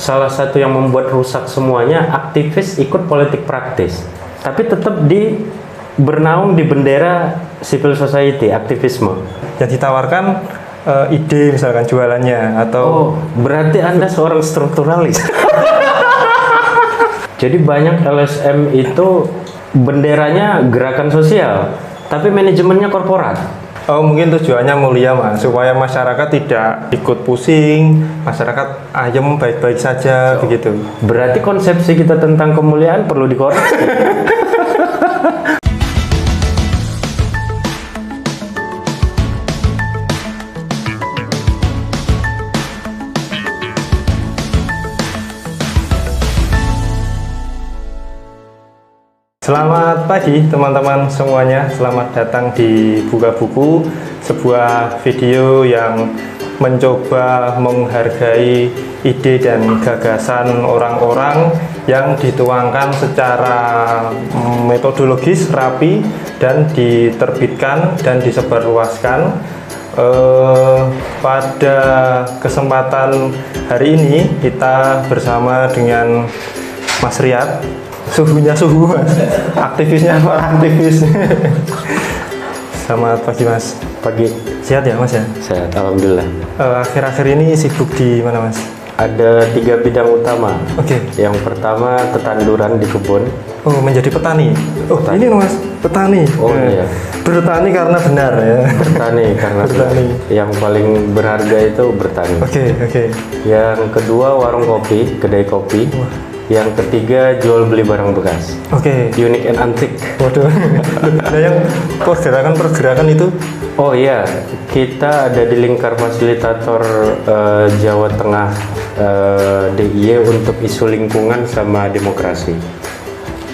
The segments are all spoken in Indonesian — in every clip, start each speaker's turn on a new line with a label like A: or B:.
A: salah satu yang membuat rusak semuanya, aktivis ikut politik praktis, tapi tetap bernaung di bendera civil society, aktivisme.
B: Yang ditawarkan ide misalkan jualannya atau
A: berarti Anda seorang strukturalis. Jadi banyak LSM itu benderanya gerakan sosial, tapi manajemennya korporat.
B: mungkin tujuannya mulia Mas, supaya masyarakat tidak ikut pusing, masyarakat ayem baik-baik saja begitu.
A: Berarti konsepsi kita tentang kemuliaan perlu dikoreksi.
B: Selamat pagi teman-teman semuanya, selamat datang di Buka Buku, sebuah video yang mencoba menghargai ide dan gagasan orang-orang yang dituangkan secara metodologis, rapi, dan diterbitkan dan disebarluaskan. Pada kesempatan hari ini kita bersama dengan Mas Riyad. Suhunya suhu Mas, aktivisnya aktivis. Selamat pagi Mas.
A: Pagi.
B: Sehat ya Mas ya?
A: Sehat, alhamdulillah.
B: Akhir-akhir ini sibuk di mana Mas?
A: Ada 3 bidang utama.
B: Oke.
A: Yang pertama tetanduran di kebun.
B: Oh, menjadi petani. Oh, petani. Ini Mas, petani.
A: Oh iya.
B: Bertani karena benar ya.
A: Bertani karena
B: bertani.
A: Yang paling berharga itu bertani.
B: Oke.
A: Yang kedua warung kopi, kedai kopi. Yang ketiga jual beli barang bekas.
B: Oke.
A: Unique and antique.
B: Waduh. Nah, yang pergerakan itu?
A: Oh iya, kita ada di lingkar fasilitator Jawa Tengah DIY untuk isu lingkungan sama demokrasi.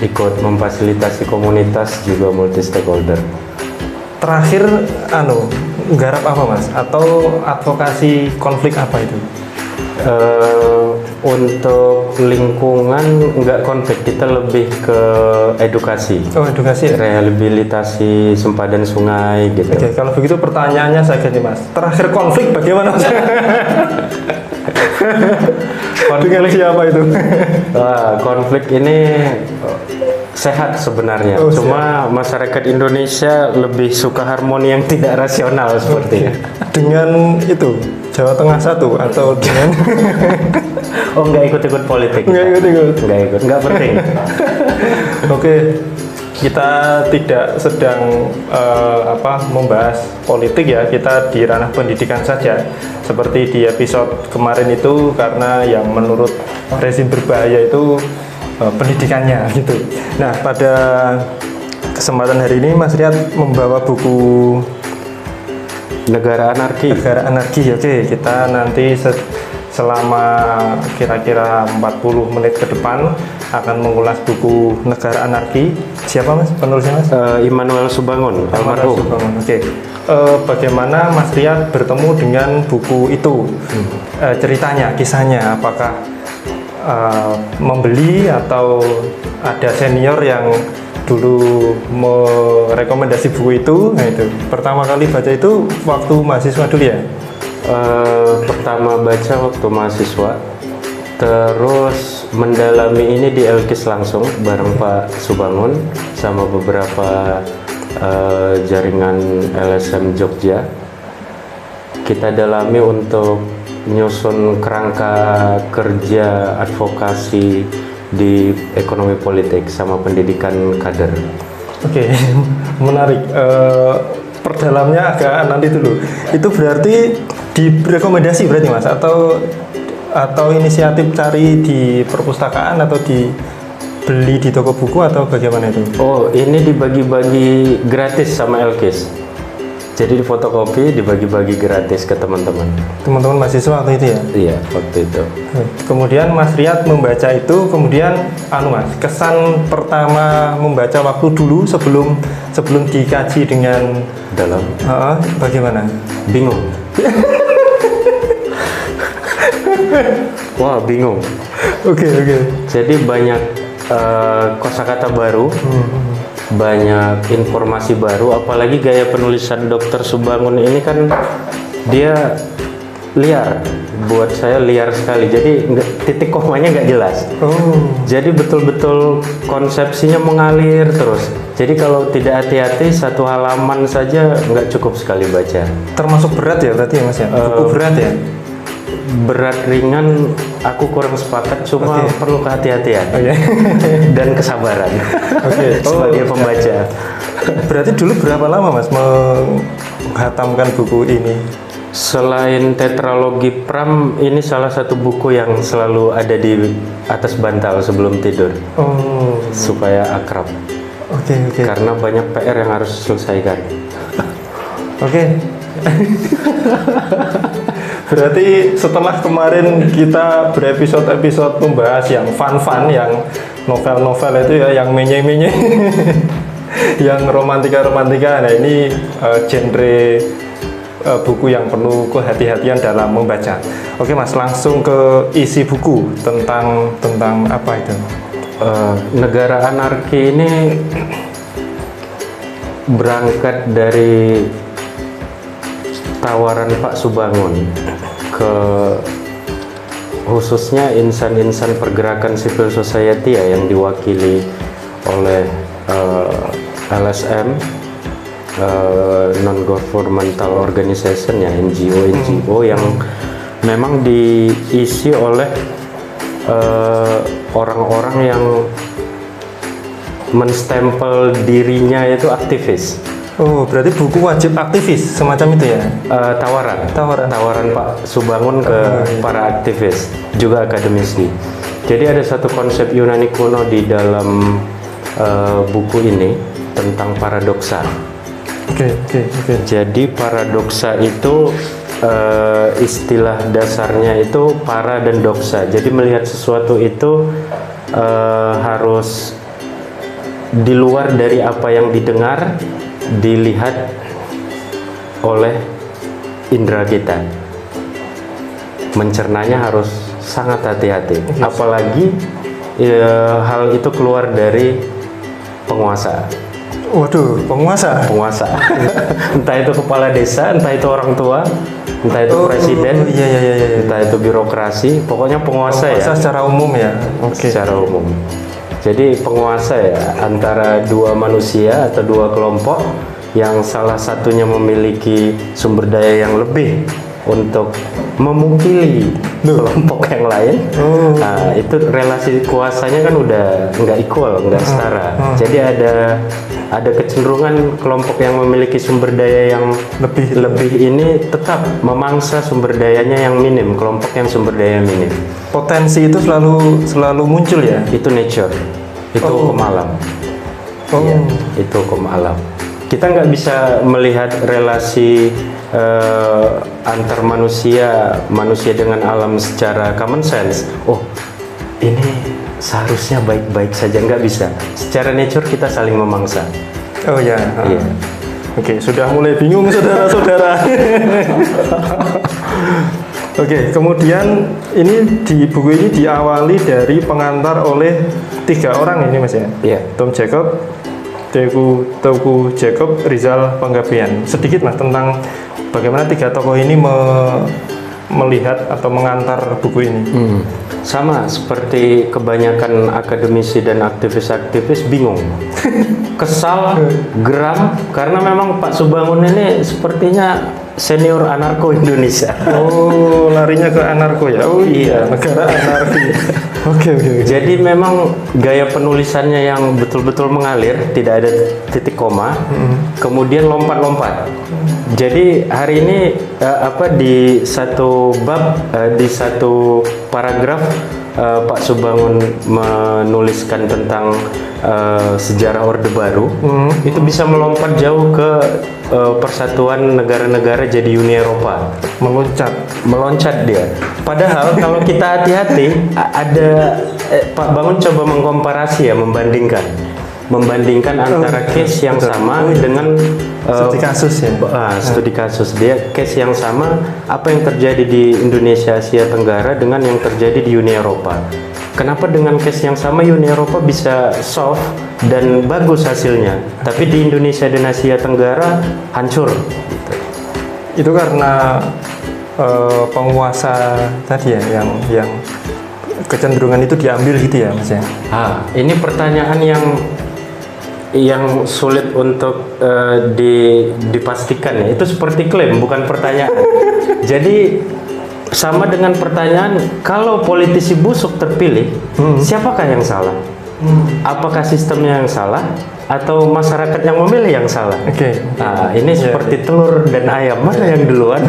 A: Ikut memfasilitasi komunitas juga multi stakeholder.
B: Terakhir, nggarap apa Mas? Atau advokasi konflik apa itu?
A: Untuk lingkungan nggak konflik, kita lebih ke edukasi.
B: Oh, edukasi ya?
A: Rehabilitasi sempadan sungai gitu.
B: Oke, kalau begitu pertanyaannya saya ganti Mas. Terakhir konflik bagaimana Mas? Dengan siapa itu?
A: Konflik ini sehat sebenarnya. Cuma sehat. Masyarakat Indonesia lebih suka harmoni yang tidak rasional sepertinya.
B: Dengan itu Jawa Tengah satu atau dengan
A: Oh, nggak ikut-ikut politik.
B: Nggak
A: ikut, nggak penting.
B: Oke, kita tidak sedang membahas politik ya, kita di ranah pendidikan saja. Seperti di episode kemarin itu, karena yang menurut rezim berbahaya itu pendidikannya gitu. Nah, pada kesempatan hari ini Mas Riyad membawa buku
A: Negara Anarki.
B: Negara Anarki. Oke, kita nanti selama kira-kira 40 menit ke depan akan mengulas buku Negara Anarki. Siapa Mas penulisnya Mas?
A: Immanuel Subangun, almarhum.
B: Oke. Bagaimana Mas Riyad bertemu dengan buku itu? Ceritanya, kisahnya, apakah membeli atau ada senior yang dulu merekomendasi buku itu? Nah, itu pertama kali baca itu waktu mahasiswa dulu ya?
A: Pertama baca waktu mahasiswa, terus mendalami ini di Elkis langsung bareng Pak Subangun sama beberapa jaringan LSM Jogja. Kita dalami untuk nyusun kerangka kerja advokasi di ekonomi politik sama pendidikan kader.
B: Oke, menarik. Perdalamnya agak nanti dulu. Itu berarti direkomendasi berarti Mas, atau inisiatif cari di perpustakaan atau dibeli di toko buku atau bagaimana itu?
A: Oh, ini dibagi-bagi gratis sama Elkis. Jadi di fotokopi dibagi-bagi gratis ke teman-teman.
B: Teman-teman mahasiswa waktu itu ya?
A: Iya, waktu itu.
B: Kemudian Mas Riyad membaca itu, kemudian Mas, kesan pertama membaca waktu dulu sebelum dikaji dengan
A: dalam
B: bagaimana?
A: Bingung. Wah, bingung.
B: Oke.
A: Jadi banyak kosakata baru. Banyak informasi baru, apalagi gaya penulisan Dr. Subangun ini kan dia liar. Buat saya liar sekali. Jadi titik komanya nggak jelas. Jadi betul-betul konsepsinya mengalir terus. Jadi kalau tidak hati-hati satu halaman saja nggak cukup sekali baca.
B: Termasuk berat ya berarti ya Mas ya? Buku berat ya?
A: Berat ringan aku kurang sepakat, cuma perlu kehati-hatian dan kesabaran sebagai pembaca.
B: Berarti dulu berapa lama Mas menghatamkan buku ini?
A: Selain tetralogi Pram, ini salah satu buku yang selalu ada di atas bantal sebelum tidur. Supaya akrab. Karena banyak PR yang harus diselesaikan.
B: Berarti setelah kemarin kita berepisode-episode membahas yang fun-fun, yang novel-novel itu ya, yang menye-menye, yang romantika-romantika. Nah ini genre buku yang perlu kehati-hatian dalam membaca. Oke Mas, langsung ke isi buku tentang apa itu?
A: Negara Anarki ini berangkat dari tawaran Pak Subangun ke khususnya insan-insan pergerakan civil society ya, yang diwakili oleh LSM, non-governmental organization ya, NGO yang memang diisi oleh orang-orang yang menstempel dirinya itu aktivis.
B: Berarti buku wajib aktivis semacam itu ya?
A: Tawaran Pak Subangun ke para aktivis, juga akademisi. Jadi ada satu konsep Yunani kuno di dalam buku ini tentang paradoksa. Jadi paradoksa itu istilah dasarnya itu para dan doksa. Jadi melihat sesuatu itu harus di luar dari apa yang didengar, dilihat oleh indera kita. Mencernanya harus sangat hati-hati. Apalagi hal itu keluar dari penguasa.
B: Waduh, penguasa.
A: Entah itu kepala desa, entah itu orang tua, entah itu presiden, entah itu birokrasi, pokoknya penguasa ya.
B: Secara umum ya.
A: Secara umum. Jadi penguasa ya, antara dua manusia atau dua kelompok yang salah satunya memiliki sumber daya yang lebih untuk memungkili kelompok yang lain. Nah, itu relasi kuasanya kan udah nggak equal, nggak setara. Jadi ada kecenderungan kelompok yang memiliki sumber daya yang lebih ini tetap memangsa sumber dayanya yang minim, kelompok yang sumber daya minim.
B: Potensi itu selalu muncul ya?
A: Itu nature, itu hukum alam. Ya, itu hukum alam. Kita nggak bisa melihat relasi antar manusia dengan alam secara common sense. Ini seharusnya baik-baik saja, nggak bisa. Secara nature kita saling memangsa. Iya.
B: Oke, sudah mulai bingung saudara-saudara. Oke, kemudian ini di buku ini diawali dari pengantar oleh 3 orang ini Mas ya.
A: Iya.
B: Tom Jacob, Teuku Jacob, Rizal Panggabean. Sedikit Mas tentang bagaimana 3 tokoh ini melihat atau mengantar buku ini.
A: Sama seperti kebanyakan akademisi dan aktivis-aktivis, bingung, kesal, geram, karena memang Pak Subangun ini sepertinya senior anarko Indonesia.
B: Larinya ke anarko ya? Iya, negara anarki. Oke.
A: Jadi memang gaya penulisannya yang betul-betul mengalir, tidak ada titik koma, kemudian lompat-lompat. Jadi hari ini di satu bab, di satu paragraf, Pak Subangun menuliskan tentang sejarah Orde Baru. Itu bisa melompat jauh ke persatuan negara-negara jadi Uni Eropa. Meloncat dia. Padahal kalau kita hati-hati, Pak Bangun coba mengkomparasi ya, membandingkan antara case yang sama dengan
B: studi kasus ya.
A: Studi kasus dia, case yang sama apa yang terjadi di Indonesia Asia Tenggara dengan yang terjadi di Uni Eropa. Kenapa dengan case yang sama Uni Eropa bisa soft dan bagus hasilnya, tapi di Indonesia dan Asia Tenggara hancur?
B: Itu karena penguasa tadi ya yang kecenderungan itu diambil gitu ya Mas ya.
A: Ini pertanyaan yang sulit untuk dipastikan ya. Itu seperti klaim, bukan pertanyaan. Jadi sama dengan pertanyaan, kalau politisi busuk terpilih, siapakah yang salah? Apakah sistemnya yang salah atau masyarakat yang memilih yang salah?
B: Oke.
A: Nah, ini seperti telur dan ayam, mana yang duluan?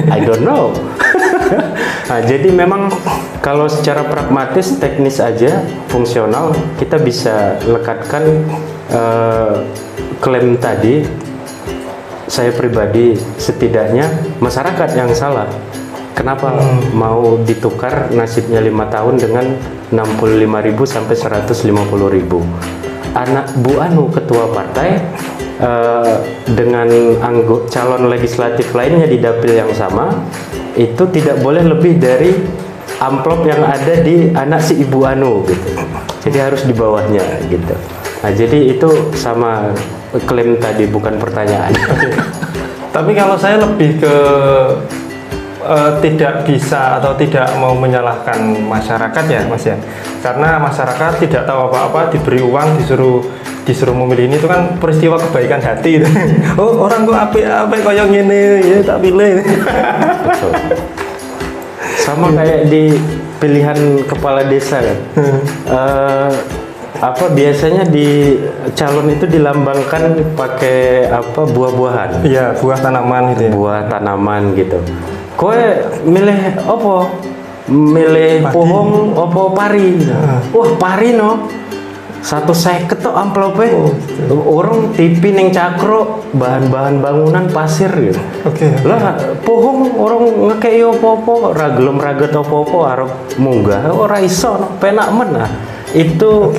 A: I don't know. Nah, jadi memang kalau secara pragmatis, teknis aja, fungsional, kita bisa lekatkan klaim tadi. Saya pribadi setidaknya masyarakat yang salah. Kenapa mau ditukar nasibnya 5 tahun dengan 65.000 sampai 150.000? Anak Bu Anu ketua partai dengan calon legislatif lainnya di dapil yang sama itu tidak boleh lebih dari amplop yang ada di anak si Ibu Anu gitu. Jadi harus di bawahnya gitu. Nah, jadi itu sama klaim tadi, bukan pertanyaan.
B: Oke. Tapi kalau saya lebih ke tidak bisa atau tidak mau menyalahkan masyarakat ya Mas ya, karena masyarakat tidak tahu apa-apa, diberi uang, disuruh memilih ini, itu kan peristiwa kebaikan hati. Oh, orang kok apik koyo ngene ya tak pilih.
A: Betul. Sama kayak di pilihan kepala desa kan. Biasanya di calon itu dilambangkan pakai buah-buahan.
B: Iya, buah tanaman gitu ya.
A: Buah tanaman gitu. Kowe milih apa? Milih pohon apa pari? Wah, pari no. 150 tok amplope. Orang tipi ning cakro, bahan-bahan bangunan pasir gitu.
B: Oke.
A: Lah pohon orang ngekei apa-apa, ra gelem raget apa-apa arep munggah ora iso, penak men. Itu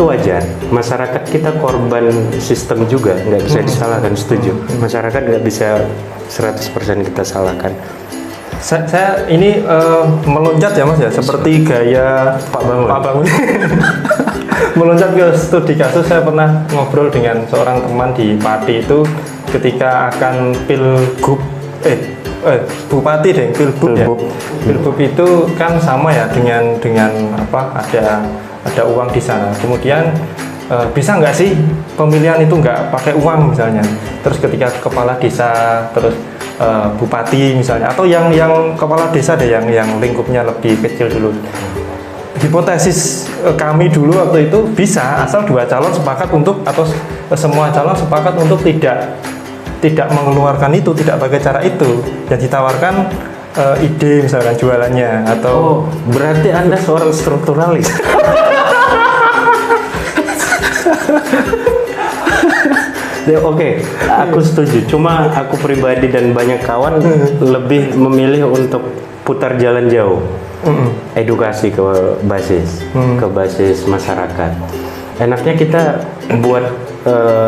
A: wajar. Masyarakat kita korban sistem juga, nggak bisa disalahkan, setuju. Masyarakat nggak bisa 100% kita salahkan.
B: Saya ini meloncat ya Mas ya, seperti gaya Pak Bangun. Meloncat ke studi kasus, saya pernah ngobrol dengan seorang teman di Pati itu ketika akan pilgub bupati deh, pilbub ya. Pilbub itu kan sama ya dengan ada uang di sana. Kemudian bisa nggak sih pemilihan itu nggak pakai uang misalnya? Terus ketika kepala desa, terus bupati misalnya, atau yang kepala desa deh yang lingkupnya lebih kecil dulu. Hipotesis kami dulu waktu itu bisa, asal dua calon sepakat untuk, atau semua calon sepakat untuk tidak mengeluarkan itu, tidak pakai cara itu, yang ditawarkan ide misalkan jualannya atau.
A: Berarti Anda seorang strukturalis. Oke, aku setuju. Cuma aku pribadi dan banyak kawan lebih memilih untuk putar jalan jauh, edukasi ke basis masyarakat. Enaknya kita buat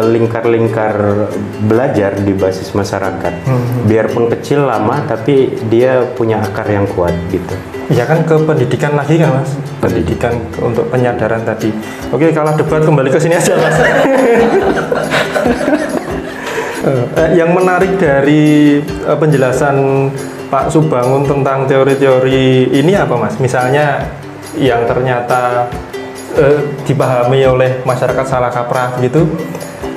A: lingkar-lingkar belajar di basis masyarakat, biarpun kecil lama, tapi dia punya akar yang kuat gitu.
B: Ya kan, ke pendidikan lagi kan Mas, pendidikan untuk penyadaran tadi. Oke, kalau debat kembali ke sini aja Mas. Yang menarik dari penjelasan Pak Subangun tentang teori-teori ini apa Mas? Misalnya yang ternyata dipahami oleh masyarakat salah kaprah gitu,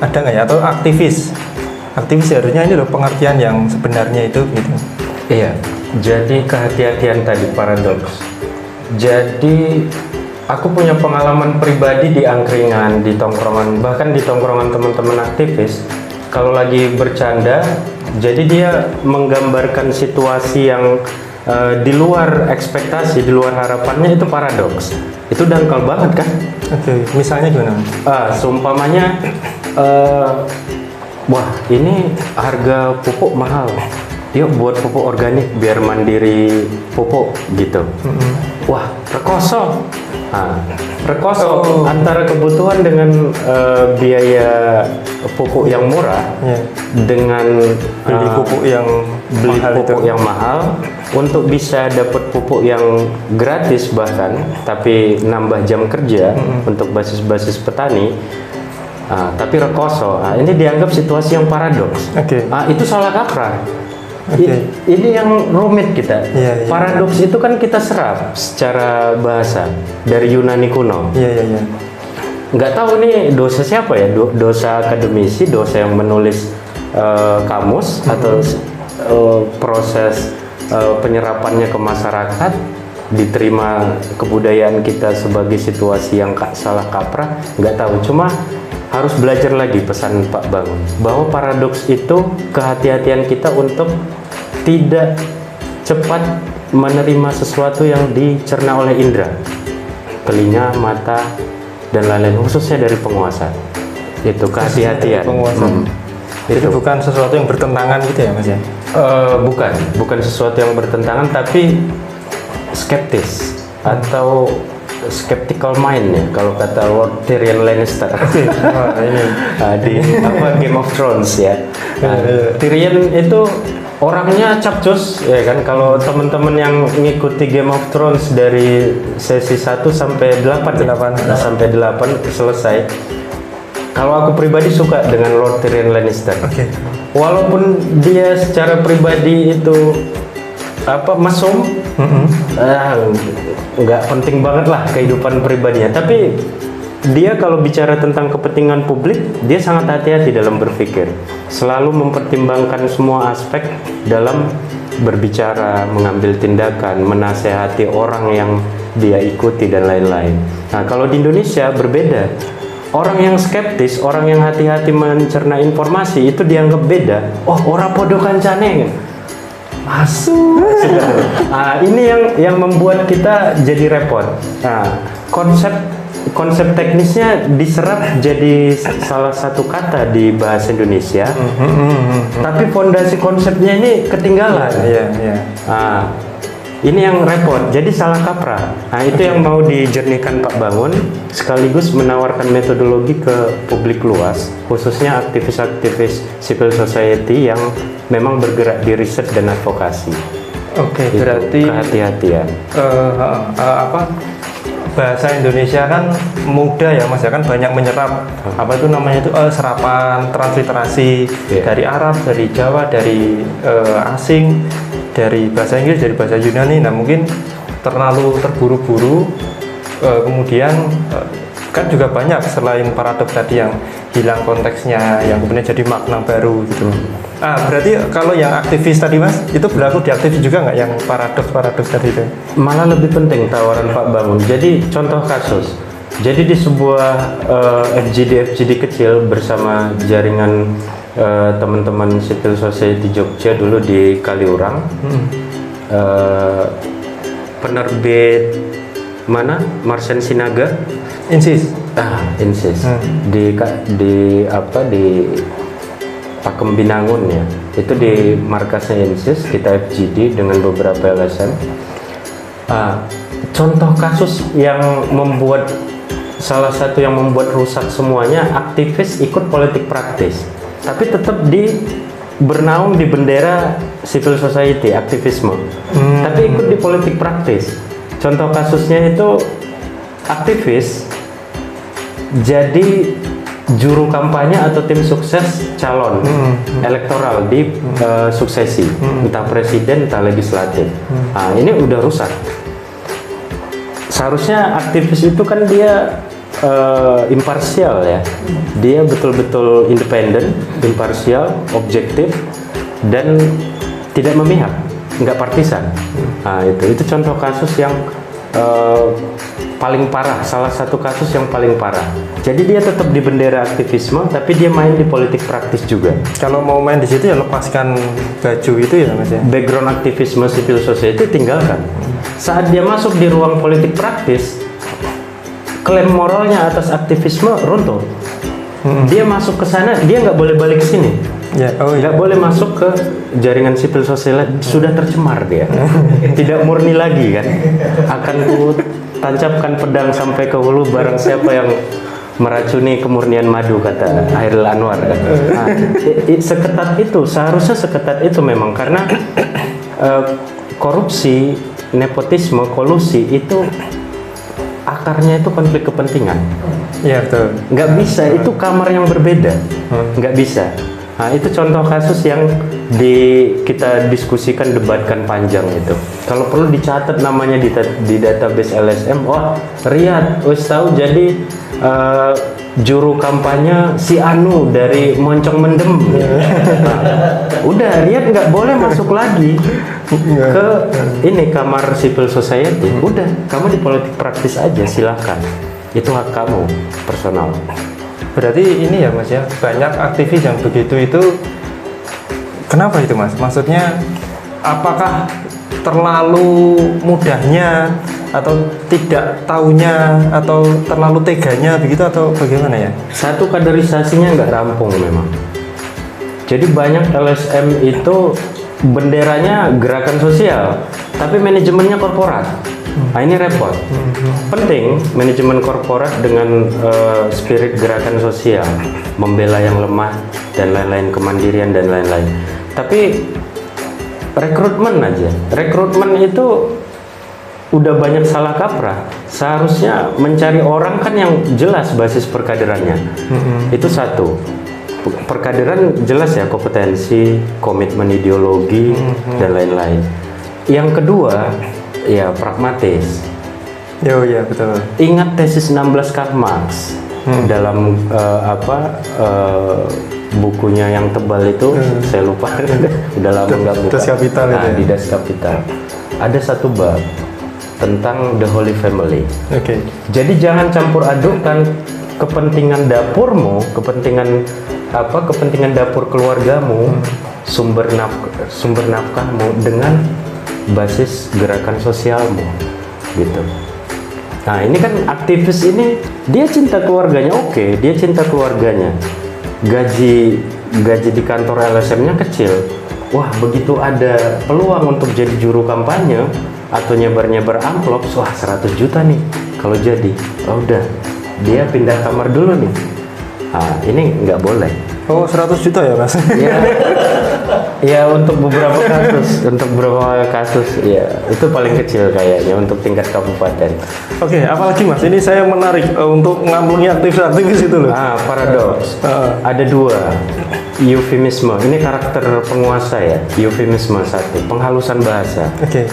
B: ada nggak ya? Atau aktivis harusnya ini loh pengertian yang sebenarnya itu gitu.
A: Iya, jadi kehati-hatian tadi, paradoks. Jadi aku punya pengalaman pribadi di angkringan, di tongkrongan, bahkan di tongkrongan teman-teman aktivis. Kalau lagi bercanda, jadi dia menggambarkan situasi yang di luar ekspektasi, di luar harapannya, itu paradoks. Itu dangkal banget kan?
B: Oke, misalnya gimana?
A: Seumpamanya, wah ini harga pupuk mahal. Yuk buat pupuk organik biar mandiri pupuk gitu. Wah, rekoso. Rekoso antara kebutuhan dengan biaya pupuk yang murah, dengan
B: beli pupuk yang
A: mahal untuk bisa dapat pupuk yang gratis bahkan, tapi nambah jam kerja untuk basis-basis petani. Tapi rekoso. Ini dianggap situasi yang paradoks. Itu salah kaprah. Ini yang rumit kita.
B: Iya, iya.
A: Paradoks itu kan kita serap secara bahasa dari Yunani kuno.
B: Iya.
A: Nggak tahu nih dosa siapa ya, dosa akademisi, dosa yang menulis kamus, atau proses penyerapannya ke masyarakat, diterima kebudayaan kita sebagai situasi yang salah kaprah, nggak tahu. Cuma harus belajar lagi pesan Pak Bangun bahwa paradoks itu kehati-hatian kita untuk tidak cepat menerima sesuatu yang dicerna oleh indera, telinga, mata, dan lain-lain, khususnya dari penguasa. Itu kehati-hatian.
B: Penguasa. Itu bukan sesuatu yang bertentangan gitu ya Mas ya?
A: Bukan sesuatu yang bertentangan, tapi skeptis atau skeptical mind ya, kalau kata Lord Tyrion Lannister. Di Game of Thrones ya. Tyrion itu orangnya capcus ya kan. Kalau teman-teman yang ngikuti Game of Thrones dari sesi 1 sampai 8 sampai 8 selesai. Kalau aku pribadi suka dengan Lord Tyrion Lannister. Walaupun dia secara pribadi itu mesum, nggak penting banget lah kehidupan pribadinya, tapi dia kalau bicara tentang kepentingan publik, dia sangat hati-hati dalam berpikir, selalu mempertimbangkan semua aspek dalam berbicara, mengambil tindakan, menasehati orang yang dia ikuti dan lain-lain. Nah, kalau di Indonesia berbeda. Orang yang skeptis, orang yang hati-hati mencerna informasi itu dianggap beda. Oh, ora podo kancane. Masuk. Nah, ini yang membuat kita jadi repot. Nah, konsep teknisnya diserap jadi salah satu kata di bahasa Indonesia, tapi fondasi konsepnya ini ketinggalan. Nah, ini yang repot, jadi salah kaprah. Nah, itu yang mau dijernihkan Pak Bangun, sekaligus menawarkan metodologi ke publik luas, khususnya aktivis-aktivis civil society yang memang bergerak di riset dan advokasi.
B: Oke, berarti
A: kehati-hatian.
B: Bahasa Indonesia kan mudah ya Mas ya, kan banyak menyerap serapan transliterasi dari Arab, dari Jawa, dari asing, dari bahasa Inggris, dari bahasa Yunani. Nah, mungkin terlalu terburu-buru, kemudian kan juga banyak selain paradoks tadi yang hilang konteksnya, yang kemudian jadi makna baru gitu. Berarti kalau yang aktivis tadi Mas, itu berlaku di aktivis juga nggak yang paradoks tadi itu?
A: Malah lebih penting tawaran Pak Bangun. Jadi contoh kasus. Jadi di sebuah FGD kecil bersama jaringan teman-teman civil society Jogja dulu di Kaliurang, penerbit mana? Marsen Sinaga,
B: Insis.
A: Di Pakem Binangun ya, itu di markasnya Insis, kita FGD dengan beberapa LSM. Contoh kasus yang membuat, salah satu yang membuat rusak semuanya, aktivis ikut politik praktis, tapi tetap bernaung di bendera civil society, aktivisme, tapi ikut di politik praktis. Contoh kasusnya itu aktivis jadi juru kampanye atau tim sukses calon elektoral di suksesi, entah presiden entah legislatif. Nah, ini udah rusak. Seharusnya aktivis itu kan dia imparsial ya, dia betul-betul independen, imparsial, objektif, dan tidak memihak, nggak partisan. Nah, itu contoh kasus yang paling parah, salah satu kasus yang paling parah. Jadi dia tetap di bendera aktivisme, tapi dia main di politik praktis juga.
B: Kalau mau main di situ ya lepaskan baju itu ya Mas ya.
A: Background aktivisme civil society tinggalkan. Saat dia masuk di ruang politik praktis, klaim moralnya atas aktivisme runtuh. Dia masuk ke sana, dia nggak boleh balik ke sini. Nggak boleh masuk ke jaringan civil sosial, sudah tercemar dia. Tidak murni lagi kan. Akan tancapkan pedang sampai ke hulu barang siapa yang meracuni kemurnian madu, kata Hairil Anwar kan. Nah, seketat itu, seharusnya seketat itu memang, karena korupsi, nepotisme, kolusi itu akarnya itu konflik kepentingan.
B: Iya betul.
A: Nggak bisa, itu kamar yang berbeda. Nggak bisa. Nah, itu contoh kasus yang kita diskusikan, debatkan panjang itu. Kalau perlu dicatat namanya di database LSM. Wah, Riyad, wis tahu jadi juru kampanye si Anu dari Moncong Mendem. Nah, udah, Riyad nggak boleh masuk lagi ke ini kamar civil society. Udah, kamu di politik praktis aja, silakan. Itu hak kamu personal.
B: Berarti ini ya Mas ya, banyak aktivis yang begitu itu, kenapa itu Mas? Maksudnya apakah terlalu mudahnya atau tidak taunya atau terlalu teganya begitu atau bagaimana ya?
A: Satu, kaderisasinya nggak rampung memang. Jadi banyak LSM itu benderanya gerakan sosial, tapi manajemennya korporat. Nah, ini repot. Penting manajemen korporat dengan spirit gerakan sosial, membela yang lemah dan lain-lain, kemandirian dan lain-lain. Tapi rekrutmen aja, rekrutmen itu udah banyak salah kaprah. Seharusnya mencari orang kan yang jelas basis perkaderannya. Itu satu. Perkaderan jelas ya, kompetensi, komitmen ideologi dan lain-lain. Yang kedua, ya pragmatis.
B: Ya betul.
A: Ingat tesis 16 Karl Marx dalam bukunya yang tebal itu, saya lupa, udah lama nggak buka.
B: Das Kapital itu ya?
A: Di Das Kapital ada satu bab tentang the Holy Family.
B: Oke.
A: Jadi jangan campur adukkan kepentingan dapurmu, kepentingan dapur keluargamu, sumber nafkahmu dengan basis gerakan sosialmu, gitu. Nah, ini kan aktivis ini, dia cinta keluarganya, oke, dia cinta keluarganya. Gaji di kantor LSM-nya kecil. Wah, begitu ada peluang untuk jadi juru kampanye atau nyebar-nyebar amplop, wah 100 juta nih kalau jadi. Oh, udah, dia pindah kamar dulu nih. Nah, ini nggak boleh.
B: Oh, 100 juta ya Mas?
A: Ya untuk beberapa kasus, ya itu paling kecil kayaknya untuk tingkat kabupaten.
B: Oke, apalagi Mas? Ini saya menarik untuk ngamplungi aktivis-aktivis itu loh.
A: Paradoks. Ada dua. Eufemisme. Ini karakter penguasa ya. Eufemisme satu. Penghalusan bahasa.
B: Oke.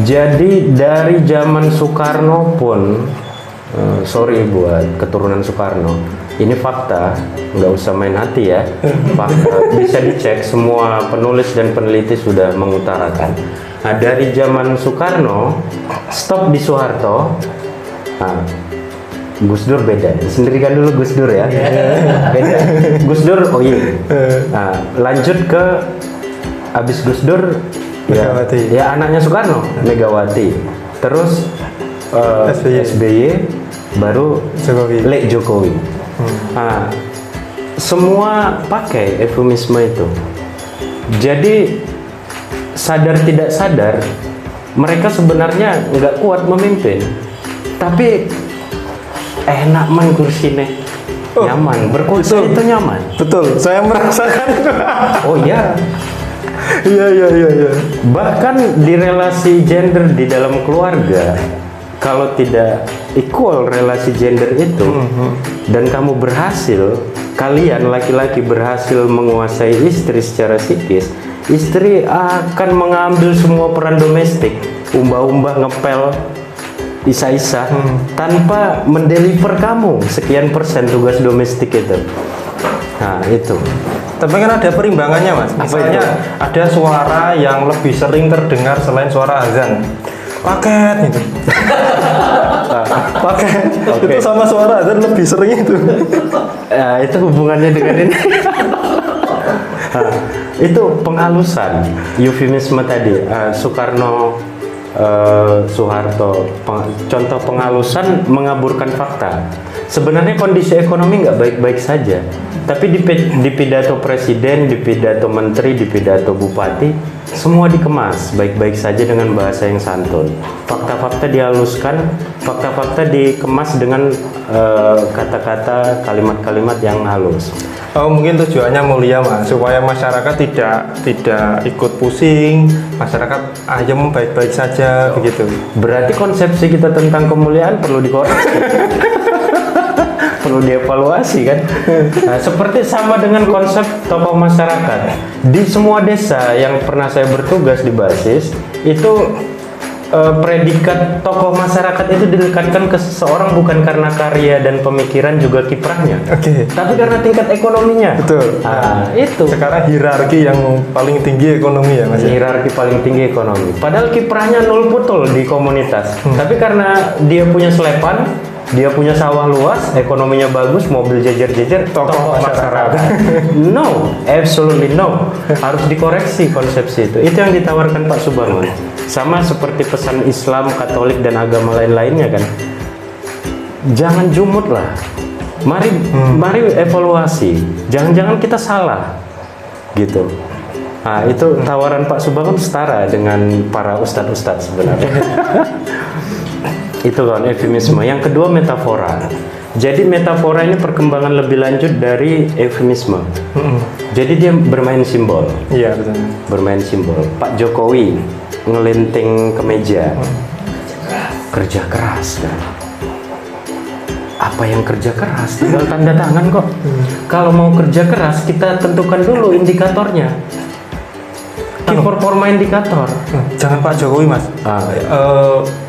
A: Jadi dari zaman Soekarno pun, sorry buat keturunan Soekarno. Ini fakta, nggak usah main hati ya. Fakta, bisa dicek, semua penulis dan peneliti sudah mengutarakan. Nah, dari zaman Soekarno, stop di Soeharto. Nah, Gus Dur beda. Sendirikan dulu Gus Dur ya. Beda. Gus Dur, oh iya. Nah, lanjut ke abis Gus Dur,
B: Megawati.
A: ya anaknya Soekarno, Megawati. Terus SBY, baru Jokowi. Nah, semua pakai eufemisme itu. Jadi sadar tidak sadar mereka sebenarnya nggak kuat memimpin, tapi enak main kursi nih, nyaman berkursi itu nyaman.
B: Betul, saya merasakan.
A: Oh iya.
B: Iya.
A: Bahkan di relasi gender di dalam keluarga, kalau tidak equal relasi gender itu, dan kamu berhasil, kalian laki-laki berhasil menguasai istri secara psikis, istri akan mengambil semua peran domestik, umbah-umbah, ngepel, isa-isa, tanpa mendeliver kamu sekian persen tugas domestik itu. Nah, itu.
B: Tapi kan ada perimbangannya Mas. Misalnya ada suara yang lebih sering terdengar selain suara azan. Paket itu. Paket. Itu sama suara azan lebih sering itu.
A: Ya, itu hubungannya dengan ini. Itu penghalusan eufemisme tadi. Soekarno, Soeharto, contoh penghalusan mengaburkan fakta. Sebenarnya kondisi ekonomi nggak baik-baik saja, tapi di pidato presiden, di pidato menteri, di pidato bupati, semua dikemas baik-baik saja dengan bahasa yang santun. Fakta-fakta dihaluskan, fakta-fakta dikemas dengan kata-kata, kalimat-kalimat yang halus.
B: Oh, mungkin tujuannya mulia Mas, supaya masyarakat tidak ikut pusing, masyarakat ayem baik-baik saja begitu.
A: Berarti konsepsi kita tentang kemuliaan perlu dikoreksi. perlu dievaluasi kan. Nah, seperti sama dengan konsep tokoh masyarakat. Di semua desa yang pernah saya bertugas di basis itu predikat tokoh masyarakat itu dilekatkan ke seseorang bukan karena karya dan pemikiran juga kiprahnya, tapi karena tingkat ekonominya.
B: Betul.
A: Nah, itu.
B: Sekarang hierarki yang paling tinggi ekonomi ya Mas.
A: Hierarki paling tinggi ekonomi. Padahal kiprahnya nol betul di komunitas. Tapi karena dia punya selepan, dia punya sawah luas, ekonominya bagus, mobil jejer-jejer, tokoh masyarakat. No, absolutely no. Harus dikoreksi konsepsi itu. Itu yang ditawarkan Pak Subangun. Sama seperti pesan Islam, Katolik, dan agama lain-lainnya kan. Jangan jumut lah. Mari evaluasi. Jangan-jangan kita salah. Gitu. Nah, itu tawaran Pak Subangun setara dengan para ustadz-ustadz sebenarnya. Itu kan eufemisme. Yang kedua metafora. Jadi metafora ini perkembangan lebih lanjut dari eufemisme. Jadi dia bermain simbol.
B: Iya betul.
A: Bermain simbol. Pak Jokowi ngelinting kemeja, kerja keras kan. Apa yang kerja keras? Tinggal tanda tangan kok. Kalau mau kerja keras kita tentukan dulu indikatornya. Key performa indikator.
B: Jangan Pak Jokowi Mas.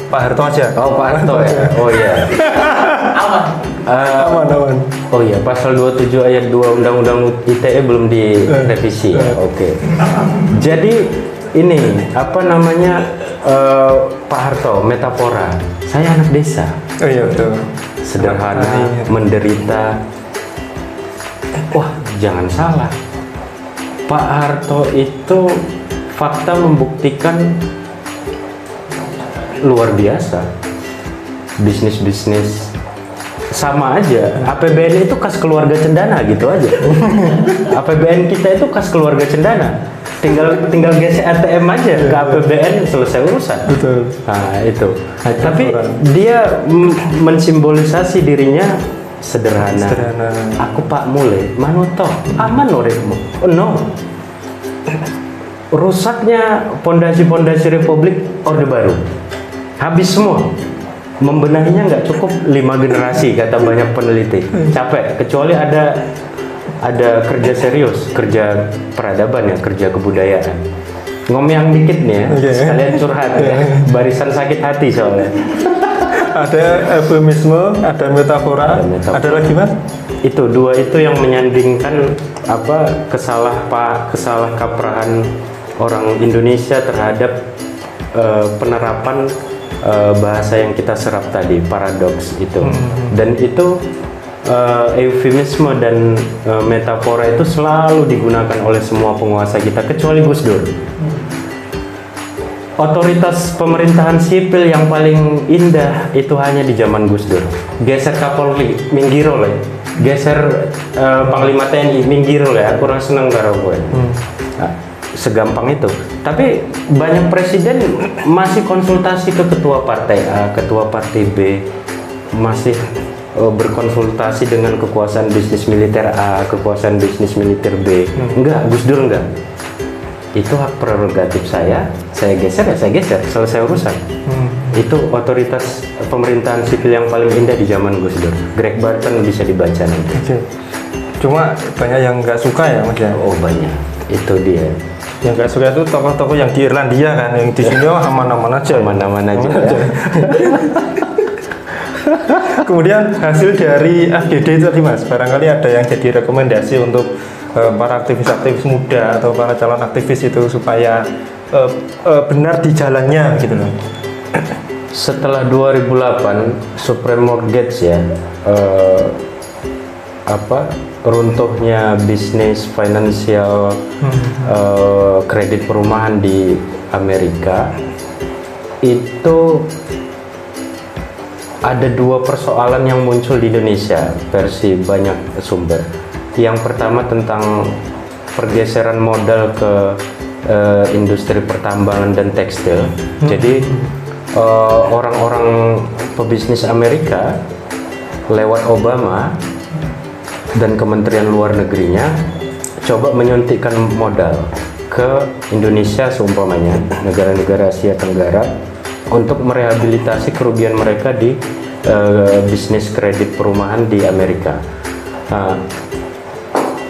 B: Pak Harto aja.
A: Oh Pak Harto ya. Oh iya.
B: Aman.
A: Oh iya, pasal 27 ayat 2 Undang-Undang ITE belum direvisi ya. Oke. Jadi ini apa namanya Pak Harto metafora. Saya anak desa.
B: Oh iya betul.
A: Sederhana, menderita. Wah, jangan salah. Pak Harto itu fakta membuktikan luar biasa. Bisnis sama aja. APBN itu kas keluarga cendana gitu aja. APBN kita itu kas keluarga cendana. Tinggal gesek ATM aja ke APBN, selesai urusan. Betul. Nah itu. Nah, tapi dia mensimbolisasi dirinya sederhana. Aku Pak Mule, manoto, aman uripmu. Oh, no. Rusaknya pondasi-pondasi Republik Orde Baru. Habis semua. Membenahinya nggak cukup 5 generasi kata banyak peneliti. Capek. Kecuali ada kerja serius, kerja peradaban ya, kerja kebudayaan. Ngomong dikit nih ya, sekalian curhat ya. Barisan sakit hati soalnya.
B: Ada eufemisme, ada metafora, ada lagi Mas?
A: Itu dua itu yang menyandingkan apa kesalah kaprahan orang Indonesia terhadap penerapan bahasa yang kita serap tadi, paradoks itu. Dan itu eufemisme dan metafora itu selalu digunakan oleh semua penguasa kita kecuali Gus Dur. Otoritas pemerintahan sipil yang paling indah itu hanya di zaman Gus Dur. Geser Kapolri, minggiro lah. Geser Panglima TNI, minggiro lah. Aku kurang seneng karo gue. Nah, segampang itu. Tapi banyak presiden masih konsultasi ke ketua partai A, ketua partai B, masih berkonsultasi dengan kekuasaan bisnis militer A, kekuasaan bisnis militer B. Enggak, Gus Dur enggak. Itu hak prerogatif saya geser ya saya geser, selesai urusan. Itu otoritas pemerintahan sipil yang paling indah di zaman Gus Dur. Greg Barton bisa dibaca nanti.
B: Cuma banyak yang nggak suka ya Mas ya?
A: Oh banyak, itu dia.
B: Yang nggak suka itu tokoh-tokoh yang di Irlandia kan, yang di sini aman-aman aja.
A: Aman-aman aja. Ya.
B: Kemudian hasil dari FGD itu tadi Mas, barangkali ada yang jadi rekomendasi untuk para aktivis-aktivis muda atau para calon aktivis itu supaya benar di jalannya gitu loh.
A: Setelah 2008 Supreme Mortgage ya, runtuhnya bisnis finansial kredit perumahan di Amerika, itu ada dua persoalan yang muncul di Indonesia versi banyak sumber. Yang pertama tentang pergeseran modal ke industri pertambangan dan tekstil. Jadi orang-orang pebisnis Amerika lewat Obama dan Kementerian Luar Negerinya coba menyuntikkan modal ke Indonesia seumpamanya negara-negara Asia Tenggara untuk merehabilitasi kerugian mereka di bisnis kredit perumahan di Amerika. Nah,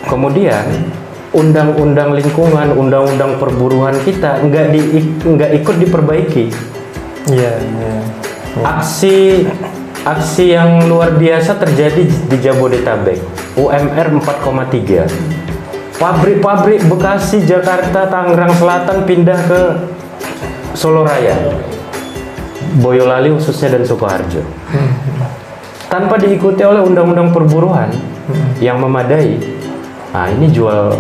A: kemudian undang-undang lingkungan, undang-undang perburuan kita nggak ikut diperbaiki.
B: Iya.
A: Aksi yang luar biasa terjadi di Jabodetabek. UMR 4,3. Pabrik-pabrik Bekasi, Jakarta, Tangerang Selatan pindah ke Solo Raya, Boyolali khususnya, dan Sukoharjo. Tanpa diikuti oleh undang-undang perburuan yang memadai. Nah, ini jual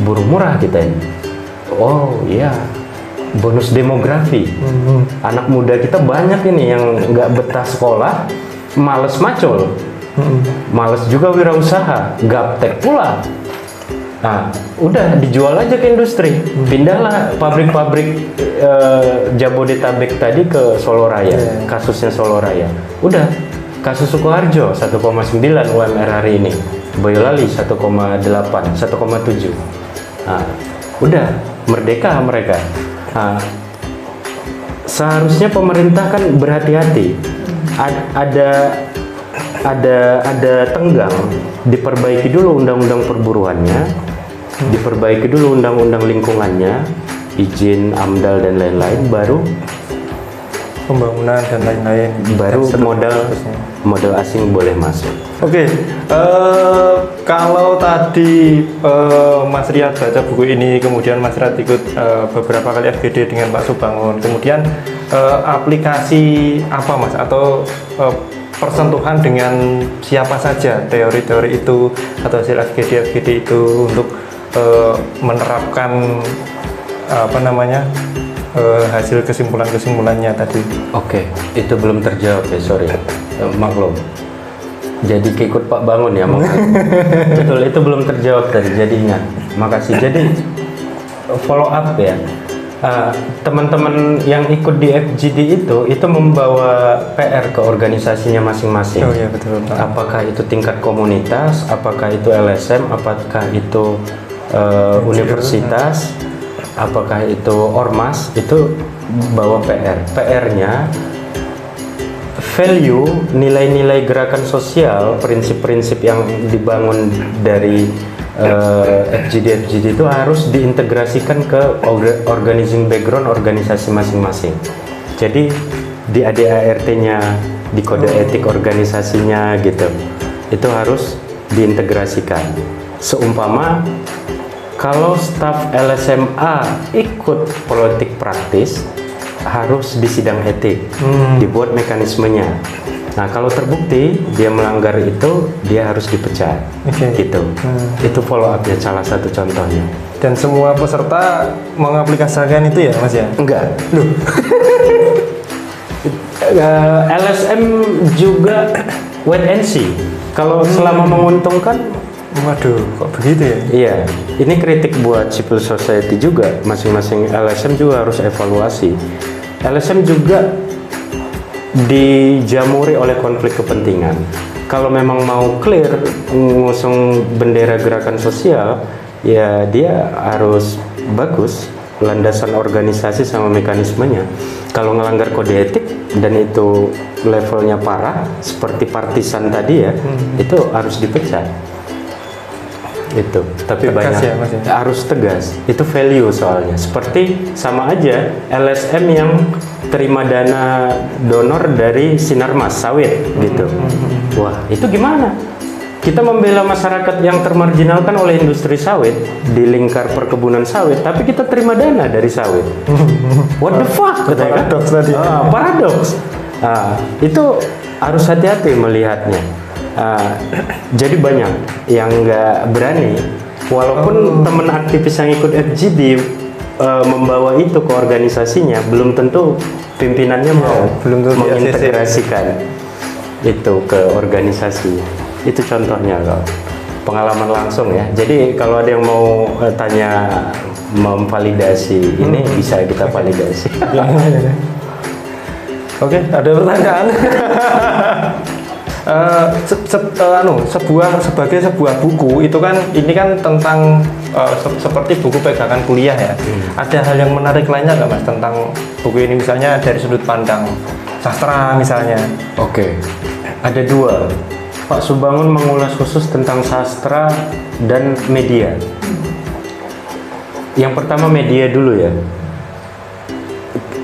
A: buruh murah kita ini. Oh iya, bonus demografi. Anak muda kita banyak ini yang nggak betah sekolah, males macul, males juga wirausaha, gaptek pula. Nah, udah dijual aja ke industri. Pindahlah pabrik-pabrik Jabodetabek tadi ke Solo Raya. Kasusnya Solo Raya. Udah, kasus Sukoharjo 1,9 UMR hari ini. Boyolali 1,8, 1,7. Nah, udah merdeka mereka. Nah, seharusnya pemerintah kan berhati-hati. Ada tenggang, diperbaiki dulu undang-undang perburuannya, diperbaiki dulu undang-undang lingkungannya, izin, AMDAL dan lain-lain, baru
B: Pembangunan dan lain-lain.
A: baru modal asing boleh masuk.
B: Oke, kalau tadi Mas Riyad baca buku ini, kemudian Mas Riyad ikut beberapa kali FGD dengan Pak Subangun, kemudian aplikasi apa Mas, atau persentuhan dengan siapa saja teori-teori itu atau hasil FGD itu untuk menerapkan hasil kesimpulan-kesimpulannya tadi?
A: Oke, itu belum terjawab ya, sorry. Maklum. Jadi keikut Pak Bangun ya, betul, itu belum terjawab tadi, jadi ingat. Makasih. Jadi follow up ya. Teman-teman yang ikut di FGD itu membawa PR ke organisasinya masing-masing.
B: Oh iya, betul.
A: Apakah itu tingkat komunitas, apakah itu LSM, apakah itu universitas, apakah itu ormas, itu bawa PR. PR-nya value, nilai-nilai gerakan sosial, prinsip-prinsip yang dibangun dari FGD itu harus diintegrasikan ke organizing background organisasi masing-masing. Jadi di ADART-nya, di kode etik organisasinya gitu, itu harus diintegrasikan. Seumpama kalau staf LSMA ikut politik praktis, harus di sidang etik, dibuat mekanismenya. Nah, kalau terbukti dia melanggar itu, dia harus dipecat. Gitu. Itu follow up ya, salah satu contohnya.
B: Dan semua peserta mengaplikasikan itu ya, Mas ya?
A: Enggak. Loh. LSM juga wait and see. Kalau selama menguntungkan,
B: waduh, kok begitu ya?
A: iya. Ini kritik buat civil society juga. Masing-masing LSM juga harus evaluasi. LSM juga dijamuri oleh konflik kepentingan. Kalau memang mau clear ngusung bendera gerakan sosial, ya dia harus bagus landasan organisasi sama mekanismenya. Kalau ngelanggar kode etik dan itu levelnya parah seperti partisan tadi ya, itu harus dipecat. Itu, tapi
B: tegas
A: banyak
B: ya, Mas, ya?
A: Harus tegas. Itu value soalnya. Seperti sama aja LSM yang terima dana donor dari Sinarmas sawit gitu. Wah, itu gimana? Kita membela masyarakat yang termarginalkan oleh industri sawit di lingkar perkebunan sawit, tapi kita terima dana dari sawit. What the fuck?
B: Paradoks tadi.
A: Paradoks. Itu harus hati-hati melihatnya. Jadi banyak yang nggak berani, walaupun teman aktivis yang ikut FGD membawa itu ke organisasinya, belum tentu pimpinannya mau mengintegrasikan itu ke organisasi. Itu contohnya kalau pengalaman langsung ya. Jadi kalau ada yang mau tanya memvalidasi ini, bisa kita validasi.
B: Oke, ada pertanyaan? Sebagai sebuah buku itu kan, ini kan tentang seperti buku pegangan kuliah ya. Ada hal yang menarik lainnya nggak Mas tentang buku ini, misalnya dari sudut pandang sastra misalnya.
A: Oke, ada dua. Pak Subangun mengulas khusus tentang sastra dan media. Yang pertama media dulu ya.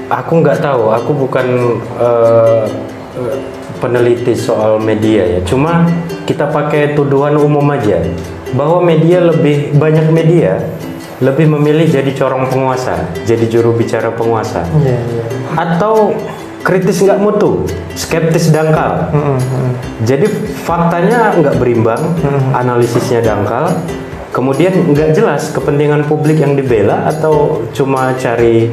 A: Aku nggak tahu, aku bukan peneliti soal media ya. Cuma kita pakai tuduhan umum aja bahwa media lebih memilih jadi corong penguasa, jadi juru bicara penguasa, atau kritis nggak mutu, skeptis dangkal. Jadi faktanya nggak berimbang, analisisnya dangkal, kemudian nggak jelas kepentingan publik yang dibela atau cuma cari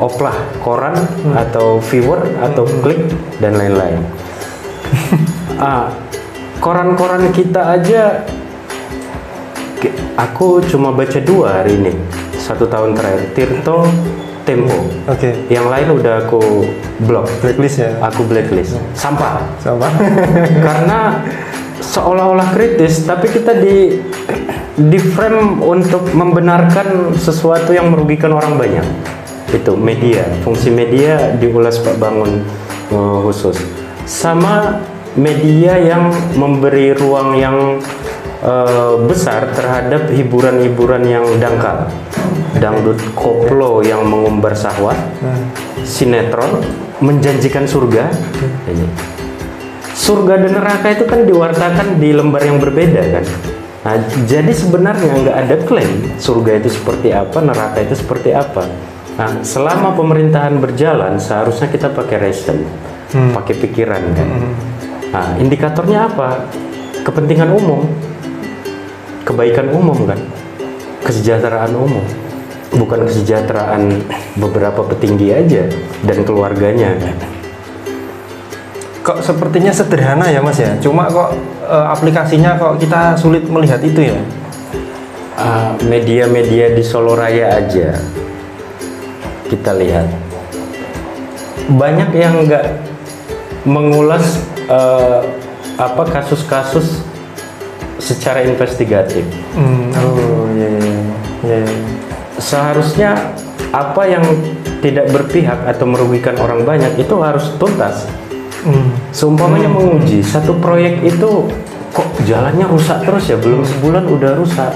A: oplah koran atau viewer atau klik dan lain-lain. Koran-koran kita aja, aku cuma baca 2 hari ini 1 tahun terakhir, Tirto, Tempo. Yang lain udah aku blok,
B: Blacklist ya.
A: aku blacklist, sampah. Karena seolah-olah kritis, tapi kita di frame untuk membenarkan sesuatu yang merugikan orang banyak. Itu media, fungsi media diulas Pak Bangun khusus. Sama media yang memberi ruang yang besar terhadap hiburan-hiburan yang dangkal, dangdut koplo yang mengumbar syahwat, sinetron menjanjikan surga. Surga dan neraka itu kan diwartakan di lembar yang berbeda kan. Nah, jadi sebenarnya nggak ada klaim surga itu seperti apa, neraka itu seperti apa. Nah, selama pemerintahan berjalan seharusnya kita pakai reason, pakai pikiran kan. Nah, indikatornya apa? Kepentingan umum, kebaikan umum kan, kesejahteraan umum, bukan kesejahteraan beberapa petinggi aja dan keluarganya kan.
B: Kok sepertinya sederhana ya Mas ya, cuma kok aplikasinya kok kita sulit melihat itu ya.
A: Media-media di Solo Raya aja kita lihat banyak yang nggak mengulas kasus-kasus secara investigatif. Seharusnya apa yang tidak berpihak atau merugikan orang banyak itu harus tuntas. Seumpamanya menguji satu proyek itu kok jalannya rusak terus ya, belum sebulan udah rusak.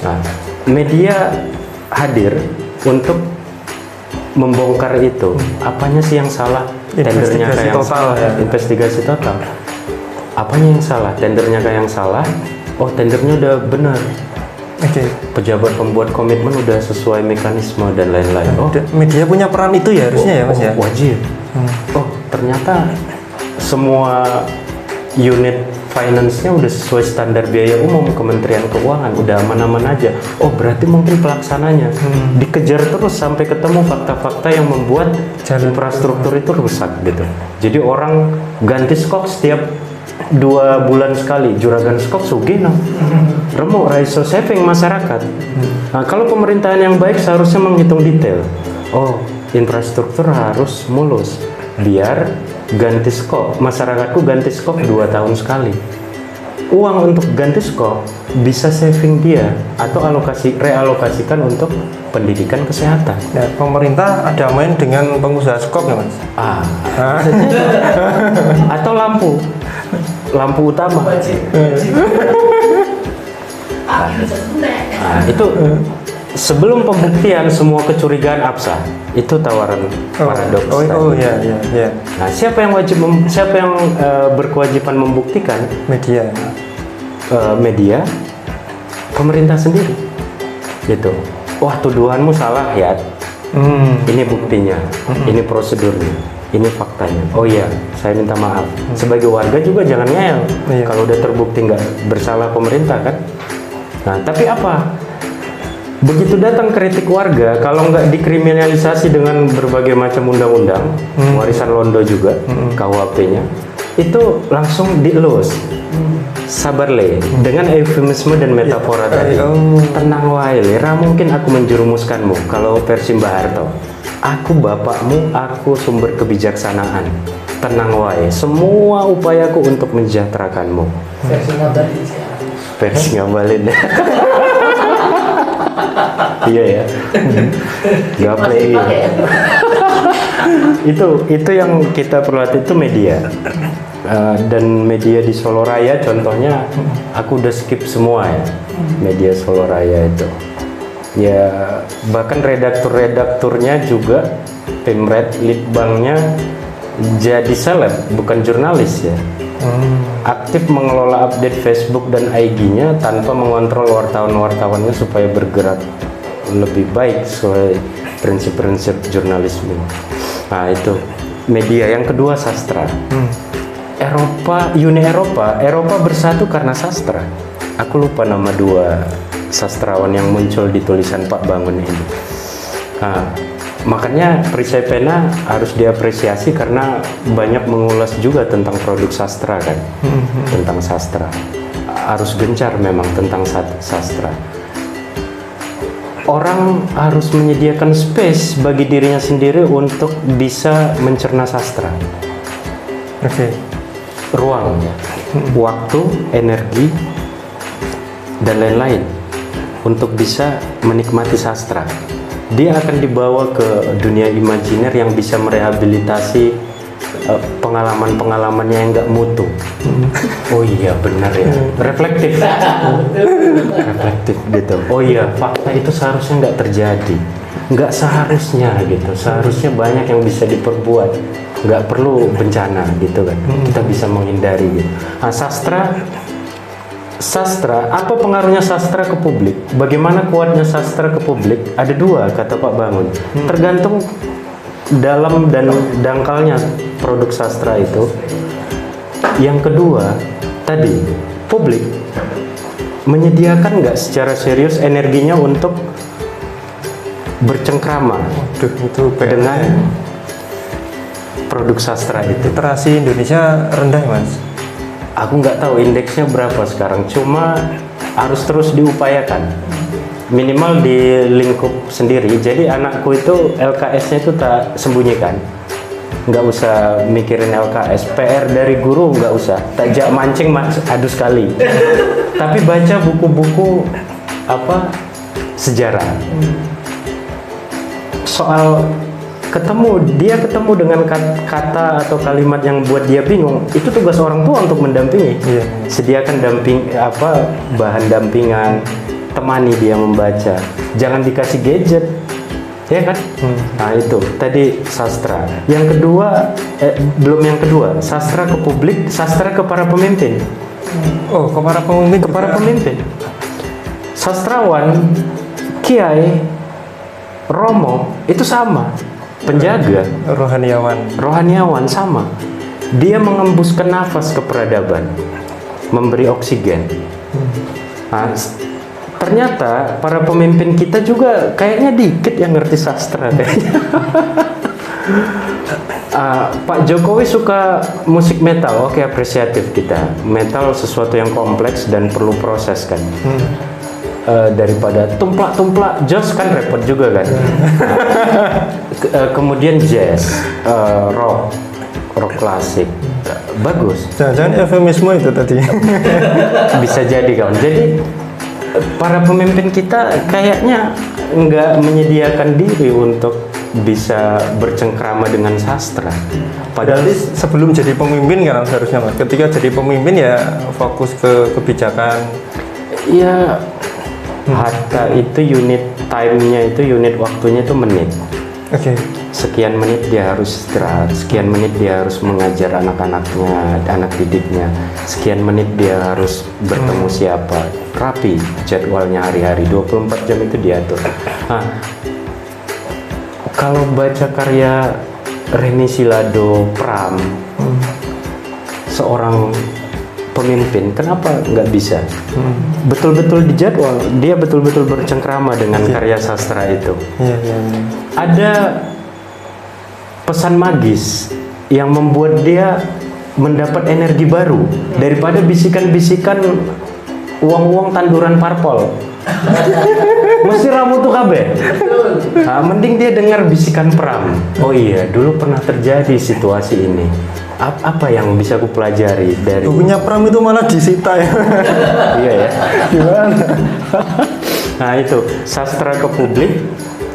A: Nah, media hadir untuk membongkar itu. Apanya sih yang salah? Tendernya kayak yang salah ya. Investigasi total. Apanya yang salah? Tendernya kayak yang salah. Oh, tendernya udah benar. Pejabat pembuat komitmen udah sesuai mekanisme dan lain-lain. Oh,
B: media punya peran itu ya harusnya ya Mas ya.
A: Wajib. Oh, ternyata semua unit finance-nya udah sesuai standar biaya umum Kementerian Keuangan, udah aman-aman aja. Oh, berarti mungkin pelaksananya dikejar terus sampai ketemu fakta-fakta yang membuat infrastruktur itu rusak gitu. Jadi orang ganti skok setiap 2 bulan sekali, juragan skok sugih remuk raiso saving masyarakat. Nah, kalau pemerintahan yang baik seharusnya menghitung detail. Oh, infrastruktur harus mulus biar ganti skok, masyarakatku ganti skok 2 tahun sekali. Uang untuk ganti skok bisa saving dia atau realokasikan untuk pendidikan kesehatan.
B: Ya, pemerintah ada main dengan pengusaha skok ya Mas?
A: Atau lampu utama. Itu sebelum pembuktian semua kecurigaan absah. Itu tawaran paradoks.
B: Ya.
A: Nah, siapa yang berkewajiban membuktikan? Media, pemerintah sendiri. Gitu. Wah, tuduhanmu salah ya. Ini buktinya, ini prosedurnya, ini faktanya. Oh iya, saya minta maaf. Sebagai warga juga jangan ngeyel. Kalau udah terbukti nggak bersalah pemerintah kan. Nah, tapi apa? Begitu datang kritik warga, kalau nggak dikriminalisasi dengan berbagai macam undang-undang, warisan Londo juga, KUHP-nya, itu langsung dielus. Sabar le, dengan eufemisme dan metafora tadi. Tenang wae le, ra mungkin aku menjerumuskanmu. Kalau versi Mbah Harto, aku bapakmu, aku sumber kebijaksanaan. Tenang wae, semua upayaku untuk mensejahterakanmu. Versi ngabalin. Iya ya. Gak play. itu yang kita perlu itu media. Dan media di Solo Raya contohnya aku udah skip semua ya, media Solo Raya itu ya, bahkan redakturnya juga Pemret litbangnya jadi seleb bukan jurnalis ya. Aktif mengelola update Facebook dan IG-nya tanpa mengontrol wartawan-wartawannya supaya bergerak lebih baik sesuai prinsip-prinsip jurnalisme. Nah itu media. Yang kedua sastra. Uni Eropa bersatu karena sastra. Aku lupa nama dua sastrawan yang muncul di tulisan Pak Bangun ini. Nah, makanya Perisai Pena harus diapresiasi karena banyak mengulas juga tentang produk sastra kan, tentang sastra. Harus gencar memang tentang sastra. Orang harus menyediakan space bagi dirinya sendiri untuk bisa mencerna sastra. Ruang, waktu, energi, dan lain-lain untuk bisa menikmati sastra. Dia akan dibawa ke dunia imajiner yang bisa merehabilitasi pengalaman-pengalamannya yang nggak mutu. Oh iya benar ya, reflektif gitu. Oh iya, fakta itu seharusnya nggak terjadi, nggak seharusnya gitu. Seharusnya banyak yang bisa diperbuat, nggak perlu bencana gitu kan. Kita bisa menghindari gitu. Nah, sastra, apa pengaruhnya sastra ke publik? Bagaimana kuatnya sastra ke publik? Ada dua, kata Pak Bangun. Tergantung dalam dan dangkalnya produk sastra itu. Yang kedua, tadi, publik menyediakan nggak secara serius energinya untuk bercengkrama dengan produk sastra itu.
B: Literasi Indonesia rendah, Mas.
A: Aku nggak tahu indeksnya berapa sekarang, cuma harus terus diupayakan minimal di lingkup sendiri. Jadi anakku itu LKS-nya itu tak sembunyikan, nggak usah mikirin LKS. PR dari guru nggak usah, tajak mancing adu sekali. Tapi baca buku-buku sejarah, soal ketemu dengan kata atau kalimat yang buat dia bingung, itu tugas orang tua untuk mendampingi. Sediakan bahan dampingan, temani dia membaca, jangan dikasih gadget, ya kan? Nah itu tadi sastra. Yang kedua, belum yang kedua, sastra ke publik, sastra ke para pemimpin.
B: Oh, ke para pemimpin.
A: Sastrawan, kiai, romo itu sama. Penjaga, rohaniawan sama. Dia mengembuskan nafas ke peradaban, memberi oksigen. Nah, ternyata para pemimpin kita juga kayaknya dikit yang ngerti sastra kayaknya. Pak Jokowi suka musik metal, oke, apresiatif kita. Metal sesuatu yang kompleks dan perlu proses kan. Daripada tumplak jos kan repot juga kan. Kemudian jazz, rock klasik, bagus.
B: Jangan-jangan eufemisme itu tadi.
A: Bisa jadi kawan. Jadi para pemimpin kita kayaknya nggak menyediakan diri untuk bisa bercengkrama dengan sastra.
B: Padahal sebelum jadi pemimpin kan seharusnya, Mas. Ketika jadi pemimpin ya fokus ke kebijakan.
A: Ya. Hatta itu unit time-nya itu, unit waktunya itu menit. Sekian menit dia harus istirahat, sekian menit dia harus mengajar anak-anaknya, anak didiknya, sekian menit dia harus bertemu siapa. Rapi jadwalnya hari-hari, 24 jam itu diatur. Nah, kalau baca karya Reni Silado, Pram, seorang pemimpin, kenapa nggak bisa? Betul-betul dijadwal, dia betul-betul bercengkrama dengan karya sastra itu. Ada pesan magis yang membuat dia mendapat energi baru daripada bisikan-bisikan uang-uang tanduran parpol. Mesti ramu tuh kabe. Nah, mending dia dengar bisikan Pram. Oh iya, dulu pernah terjadi situasi ini. Apa yang bisa aku pelajari dari
B: bukunya Pram itu malah disita ya.
A: Iya ya.
B: Gimana?
A: Nah itu sastra ke publik,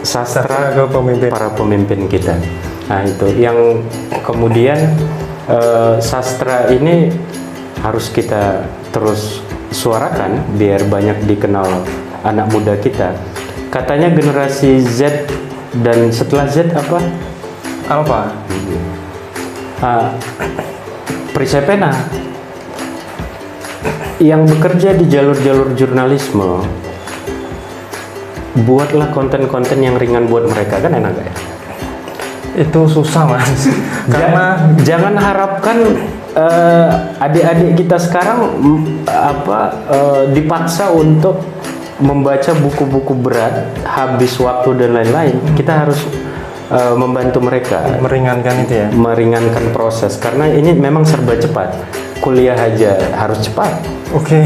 A: sastra
B: ke pemimpin.
A: Para pemimpin kita. Nah itu yang kemudian sastra ini harus kita terus suarakan biar banyak dikenal anak muda kita. Katanya generasi Z dan setelah Z apa?
B: Alpha.
A: Perisai pena yang bekerja di jalur-jalur jurnalisme, buatlah konten-konten yang ringan buat mereka, kan enak ya?
B: Itu susah mas, karena
A: jangan harapkan adik-adik kita sekarang dipaksa untuk membaca buku-buku berat, habis waktu dan lain-lain. Kita harus membantu mereka,
B: meringankan itu ya,
A: meringankan proses, karena ini memang serba cepat. Kuliah aja harus cepat.
B: Oke.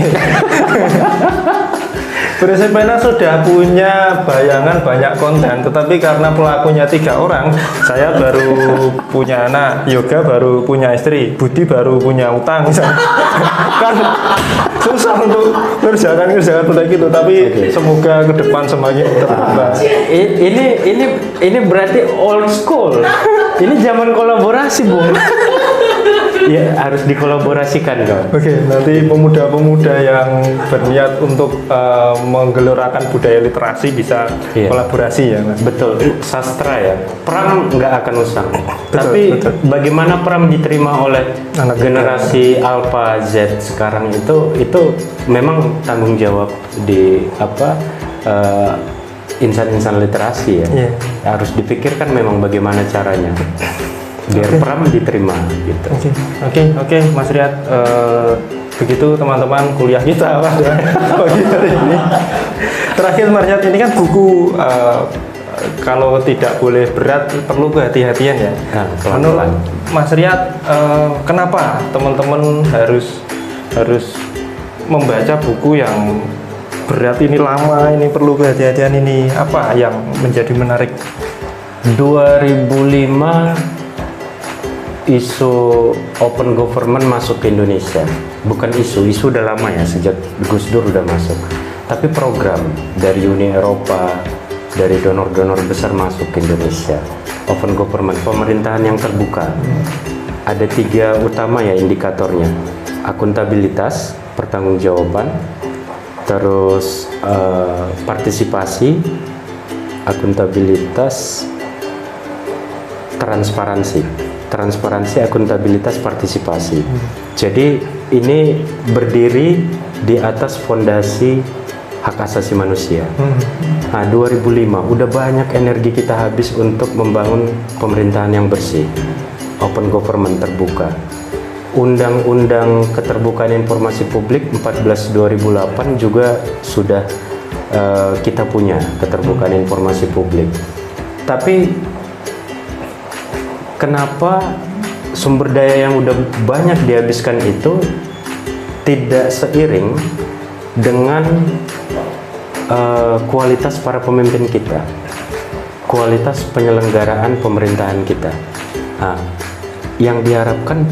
B: Perisai pena sudah punya bayangan banyak konten, tetapi karena pelakunya 3 orang, saya baru punya anak, Yoga baru punya istri, Budi baru punya utang, kan susah untuk kerjakan kayak gitu. Tapi semoga ke depan semakin terbuka.
A: Ini berarti old school. Ini zaman kolaborasi, Bung. Ya harus dikolaborasikan dong.
B: Oke, nanti pemuda-pemuda yang berniat untuk menggelorakan budaya literasi bisa kolaborasi ya, Mas.
A: Betul, sastra ya. Pram nggak akan usang. Tapi bagaimana Pram diterima oleh generasi Alpha Z sekarang itu memang tanggung jawab di insan-insan literasi ya. Harus dipikirkan memang bagaimana caranya biar Pram diterima gitu.
B: Oke, Mas Riyad, begitu teman-teman kuliah kita Mas ya. Pagi hari ini. Terakhir Mas Riyad, ini kan buku kalau tidak boleh berat perlu kehati-hatian ya. Menurut Mas Riyad, kenapa teman-teman harus membaca buku yang berat ini, lama ini, perlu kehati-hatian ini? Apa yang menjadi menarik?
A: 2005 isu open government masuk ke Indonesia. Bukan isu udah lama ya, sejak Gus Dur udah masuk. Tapi program dari Uni Eropa, dari donor-donor besar masuk ke Indonesia. Open government, pemerintahan yang terbuka. Ada 3 utama ya indikatornya. Akuntabilitas, pertanggungjawaban, terus partisipasi, akuntabilitas, transparansi, akuntabilitas, partisipasi. Jadi ini berdiri di atas fondasi hak asasi manusia. Nah, 2005 udah banyak energi kita habis untuk membangun pemerintahan yang bersih, open government, terbuka. Undang-Undang Keterbukaan Informasi Publik 14/2008 juga sudah kita punya keterbukaan informasi publik. Tapi kenapa sumber daya yang udah banyak dihabiskan itu tidak seiring dengan kualitas para pemimpin kita, kualitas penyelenggaraan pemerintahan kita? Nah, yang diharapkan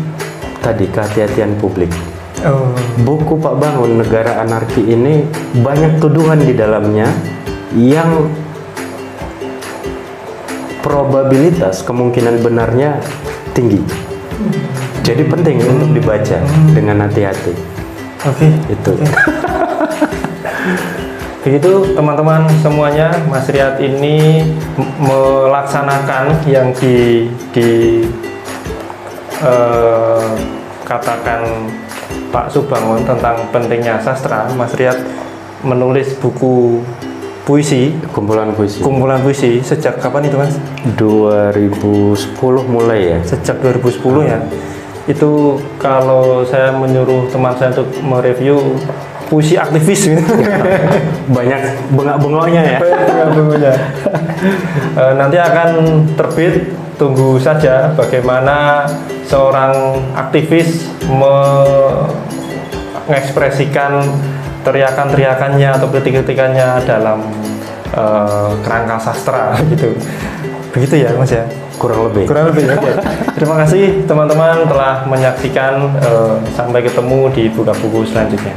A: tadi kehati-hatian publik. Buku Pak Bangun, Negara Anarki ini banyak tuduhan di dalamnya yang probabilitas kemungkinan benarnya tinggi. Jadi penting untuk dibaca dengan hati-hati. Itu.
B: Begitu teman-teman semuanya, Mas Riyad ini melaksanakan yang katakan Pak Subangun tentang pentingnya sastra. Mas Riyad menulis buku puisi, kumpulan puisi sejak kapan itu Mas?
A: 2010 mulai ya.
B: Sejak 2010 ya. Itu kalau saya menyuruh teman saya untuk mereview puisi aktivis gitu.
A: Banyak bengak-bengoknya ya.
B: Nanti akan terbit, tunggu saja bagaimana seorang aktivis mengekspresikan teriakan-teriakannya atau kritik-kritikannya dalam kerangka sastra gitu. Begitu ya Mas ya?
A: Kurang lebih
B: ya. Terima kasih teman-teman telah menyaksikan. Sampai ketemu di Buka Buku selanjutnya.